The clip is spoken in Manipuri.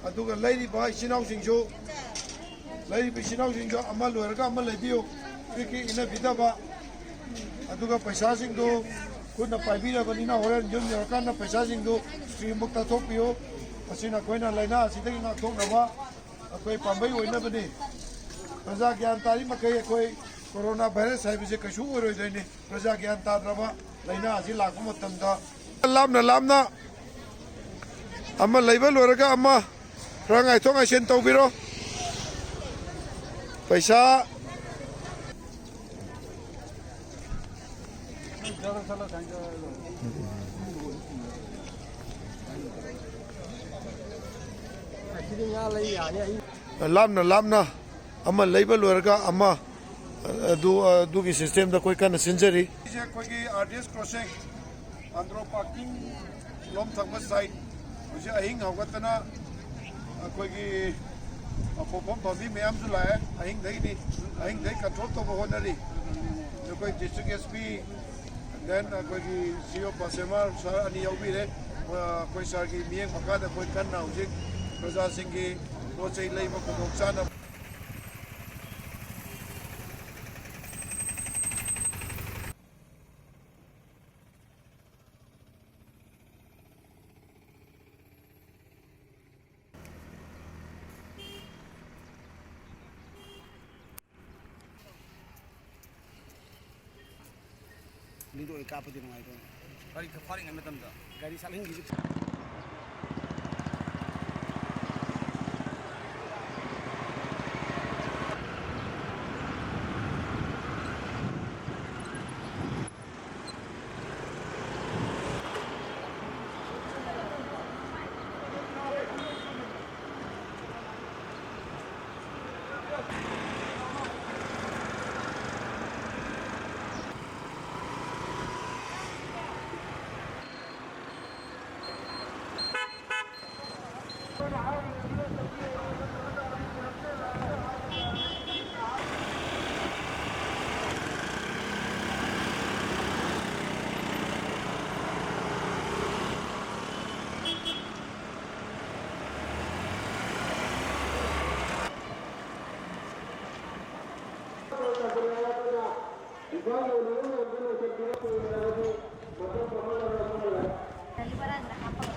ꯑꯗꯨꯒ ꯂꯩꯔꯤꯕ ꯏꯆꯤꯟꯅꯥꯎꯁꯤꯡꯁꯨ ꯑꯃ ꯂꯣꯏꯔꯒ ꯑꯃ ꯂꯩꯕꯤꯌꯨ ꯀ꯭ꯔꯤꯛ ꯏꯟꯅꯕꯤꯗꯕ ꯑꯗꯨꯒ ꯄꯩꯁꯥꯁꯤꯡꯗꯨ ꯈꯨꯠꯅ ꯄꯥꯏꯕꯤꯔꯕꯅꯤꯅ ꯍꯣꯔꯦꯟ ꯌꯨꯝ ꯌꯧꯔꯀꯥꯟꯗ ꯄꯩꯁꯥꯁꯤꯡꯗꯨ ꯏꯁꯇ꯭ꯔꯤꯃꯨꯛ ꯇꯥꯊꯣꯛꯄꯤꯌꯨ ꯃꯁꯤꯅ ꯑꯩꯈꯣꯏꯅ ꯂꯥꯏꯅꯥ ꯑꯁꯤꯗꯒꯤ ꯉꯥꯛꯊꯣꯛꯅꯕ ꯑꯩꯈꯣꯏ ꯄꯥꯝꯕꯩ ꯑꯣꯏꯅꯕꯅꯤ ꯄ꯭ꯔꯖꯥ ꯒ꯭ꯌꯥꯟ ꯇꯥꯔꯤ ꯃꯈꯩ ꯑꯩꯈꯣꯏ ꯀꯣꯔꯣꯅꯥ ꯚꯥꯏꯔꯁ ꯍꯥꯏꯕꯁꯤ ꯀꯩꯁꯨ ꯑꯣꯏꯔꯣꯏꯗꯣꯏꯅꯤ ꯄ꯭ꯔꯖꯥ ꯒ꯭ꯌꯥꯟ ꯇꯥꯗ꯭ꯔꯕ ꯂꯥꯏꯅꯥ ꯑꯁꯤ ꯂꯥꯛꯄ ꯃꯇꯝꯗ ꯂꯥꯞꯅ ꯑꯃ ꯂꯩꯕ ꯂꯣꯏꯔꯒ ꯑꯃ ꯈꯔ ꯉꯥꯏꯊꯣꯛ ꯉꯥꯏꯁꯤꯟ ꯇꯧꯕꯤꯔꯣ पैसा लामना अमा लेबल लोरगा अमा दुगी सिस्टम दा कोई कन सिंजरी कोई की आरडीएस क्रॉसिंग आंध्रो पार्किंग लोम थंगमा साइड उसे अहिंग हवगतना कोई की अपोपम पबी मैम जो लाए अहिंग दई कंट्रोल तो होनरी जो कोई डिस्ट्रिक्ट एसपी देन कोई की सीओ पसेमा सर अनि यौबी रे कोई सर की मियंग मका दा कोई कन्ना उजिक प्रजा सिंह की पोचै लेबा को नुकसान ꯅꯤꯗꯣ ꯑꯩ ꯀꯥꯞꯄꯗꯤ ꯅꯨꯡꯉꯥꯏꯗꯣꯏꯅꯤ ꯒꯥꯔꯤ ꯐꯥꯔꯤꯉꯩ ꯃꯇꯝꯗ ꯒꯥꯔꯤ ꯁꯥꯠꯍꯟꯈꯤꯁꯤ Dali para nakapag